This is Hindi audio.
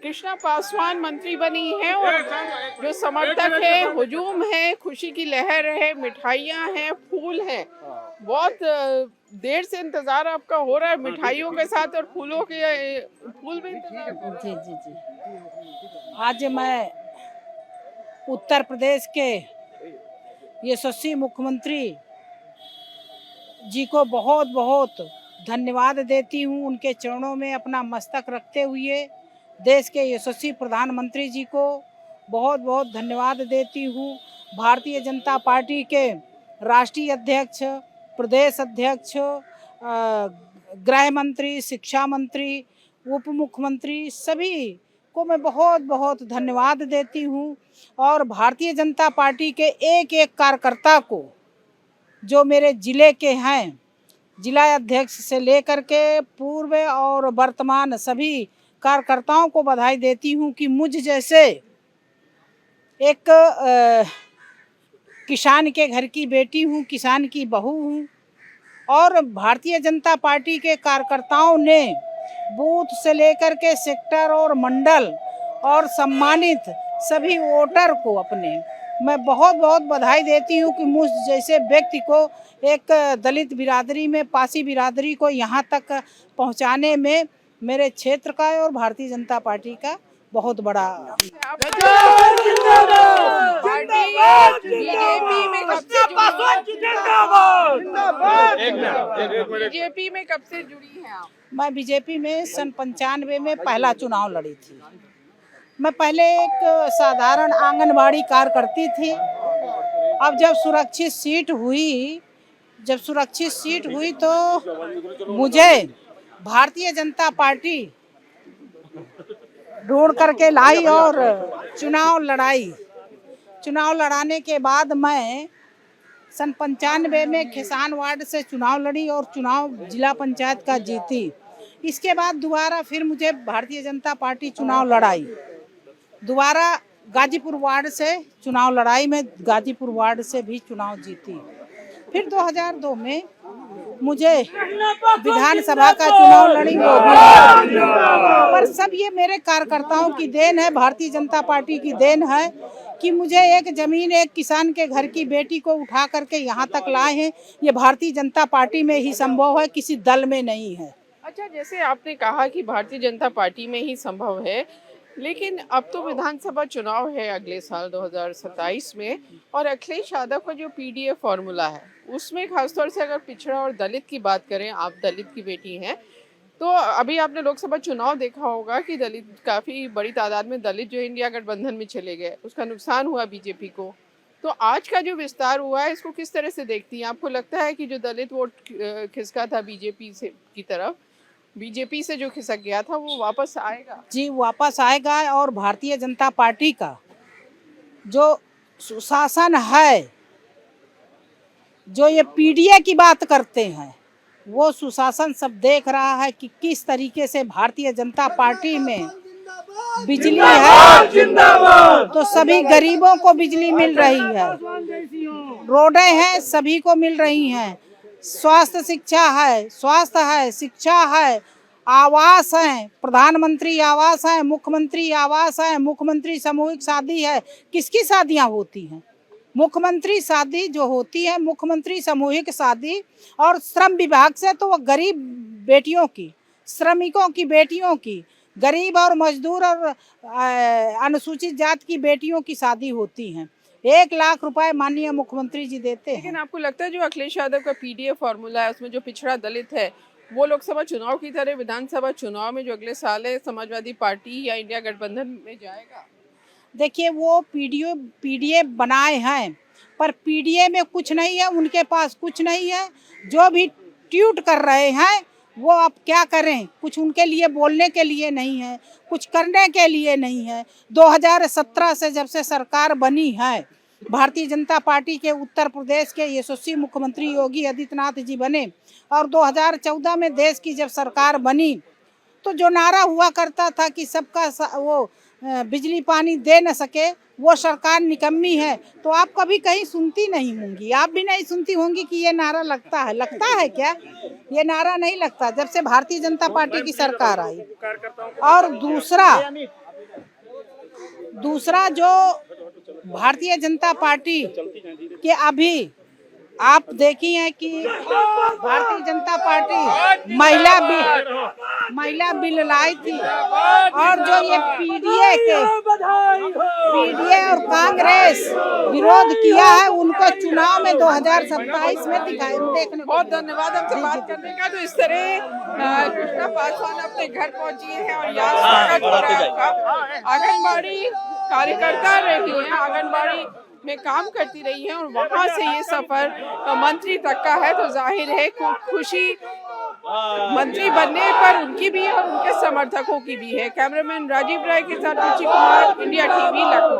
कृष्णा पासवान मंत्री बनी हैं और जो समर्थक है, हुजूम है, खुशी की लहर है, मिठाइयाँ हैं, फूल हैं। बहुत देर से इंतजार आपका हो रहा है मिठाइयों के साथ और फूलों के फूल भी इंतजार कर रहे हैं। जी जी जी। आज मैं उत्तर प्रदेश के यशस्वी मुख्यमंत्री जी को बहुत बहुत धन्यवाद देती हूँ। उनके चरणों में अपना मस्तक रखते हुए देश के यशस्वी प्रधानमंत्री जी को बहुत बहुत धन्यवाद देती हूँ। भारतीय जनता पार्टी के राष्ट्रीय अध्यक्ष, प्रदेश अध्यक्ष, गृह मंत्री, शिक्षा मंत्री, उप मुख्यमंत्री सभी को मैं बहुत बहुत धन्यवाद देती हूँ। और भारतीय जनता पार्टी के एक एक कार्यकर्ता को जो मेरे ज़िले के हैं, जिला अध्यक्ष से लेकर के पूर्व और वर्तमान सभी कार्यकर्ताओं को बधाई देती हूँ कि मुझ जैसे एक किसान के घर की बेटी हूँ, किसान की बहू हूँ और भारतीय जनता पार्टी के कार्यकर्ताओं ने बूथ से लेकर के सेक्टर और मंडल और सम्मानित सभी वोटर को अपने मैं बहुत बहुत बधाई देती हूँ कि मुझ जैसे व्यक्ति को एक दलित बिरादरी में, पासी बिरादरी को यहाँ तक पहुँचाने में मेरे क्षेत्र का और भारतीय जनता पार्टी का बहुत बड़ा। बीजेपी में कब से जुड़ी हैं आप? मैं बीजेपी में सन 95 में पहला चुनाव लड़ी थी। मैं पहले एक साधारण आंगनबाड़ी कार्यकर्ती थी। अब जब सुरक्षित सीट हुई तो मुझे भारतीय जनता पार्टी ढूंढ करके लाई और चुनाव लड़ाने के बाद मैं सन 95 में खिसान वार्ड से चुनाव लड़ी और चुनाव जिला पंचायत का जीती। इसके बाद दोबारा फिर मुझे भारतीय जनता पार्टी चुनाव लड़ाई, दोबारा गाजीपुर वार्ड से चुनाव लड़ाई में गाजीपुर वार्ड से भी चुनाव जीती। फिर 2002 में मुझे विधानसभा का चुनाव लड़ी वो भी। पर सब ये मेरे कार्यकर्ताओं की देन है, भारतीय जनता पार्टी की देन है कि मुझे एक जमीन, एक किसान के घर की बेटी को उठा करके यहाँ तक लाए हैं। ये भारतीय जनता पार्टी में ही संभव है, किसी दल में नहीं है। अच्छा, जैसे आपने कहा कि भारतीय जनता पार्टी में ही संभव है, लेकिन अब तो विधानसभा चुनाव है अगले साल 2027 में और अखिलेश यादव का जो पीडीए फॉर्मूला है उसमें खासतौर से अगर पिछड़ा और दलित की बात करें, आप दलित की बेटी हैं, तो अभी आपने लोकसभा चुनाव देखा होगा कि दलित काफ़ी बड़ी तादाद में दलित जो इंडिया गठबंधन में चले गए, उसका नुकसान हुआ बीजेपी को। तो आज का जो विस्तार हुआ है इसको किस तरह से देखती हैं? आपको लगता है कि जो दलित वोट खिसका था बीजेपी से की तरफ, बीजेपी से जो खिसक गया था वो वापस आएगा? जी, वापस आएगा। और भारतीय जनता पार्टी का जो सुशासन है, जो ये पीडीए की बात करते हैं, वो सुशासन सब देख रहा है कि किस तरीके से भारतीय जनता पार्टी में बिजली है तो सभी गरीबों को बिजली मिल रही है, रोडें हैं सभी को मिल रही हैं, स्वास्थ्य है, शिक्षा है, आवास है, प्रधानमंत्री आवास है, मुख्यमंत्री आवास है, मुख्यमंत्री सामूहिक शादी है। किसकी शादियां होती हैं? मुख्यमंत्री शादी जो होती है, मुख्यमंत्री सामूहिक शादी। और श्रम विभाग से तो वो गरीब बेटियों की, श्रमिकों की बेटियों की, गरीब और मजदूर और अनुसूचित जात की बेटियों की शादी होती हैं। 1 लाख रुपए माननीय मुख्यमंत्री जी देते हैं। लेकिन आपको लगता है जो अखिलेश यादव का पीडीए फॉर्मूला है उसमें जो पिछड़ा दलित है वो लोकसभा चुनाव की तरह विधानसभा चुनाव में जो अगले साल है समाजवादी पार्टी या इंडिया गठबंधन में जाएगा? देखिए, वो पीडीए बनाए हैं पर पीडीए में कुछ नहीं है, उनके पास कुछ नहीं है। जो भी ट्वीट कर रहे हैं वो अब क्या करें, कुछ उनके लिए बोलने के लिए नहीं है, कुछ करने के लिए नहीं है। 2017 से जब से सरकार बनी है, भारतीय जनता पार्टी के उत्तर प्रदेश के यशस्वी मुख्यमंत्री योगी आदित्यनाथ जी बने और 2014 में देश की जब सरकार बनी तो जो नारा हुआ करता था कि सबका वो बिजली पानी दे न सके, वो सरकार निकम्मी है, तो आप कभी कहीं सुनती नहीं होंगी, आप भी नहीं सुनती होंगी कि ये नारा लगता है क्या? ये नारा नहीं लगता जब से भारतीय जनता पार्टी की सरकार आई। और दूसरा दूसरा जो भारतीय जनता पार्टी के अभी आप देखी हैं कि भारतीय जनता पार्टी महिला बिल लाई थी, और जो ये पीडीए और कांग्रेस विरोध किया है, उनको चुनाव में 2027 में देखने को। बहुत धन्यवाद हमसे बात करने का। तो इस तरह कृष्णा पासवान अपने घर पहुंची है और यहाँ स्वागत हो रहा है उनका। आंगनबाड़ी कार्यकर्ता रही है, आंगनबाड़ी में काम करती रही है, और वहां से ये सफर मंत्री तक का है। तो जाहिर है खुशी मंत्री बनने पर उनकी भी है और उनके समर्थकों की भी है। कैमरामैन राजीव राय के साथ रुचि कुमार, इंडिया टीवी, लखनऊ।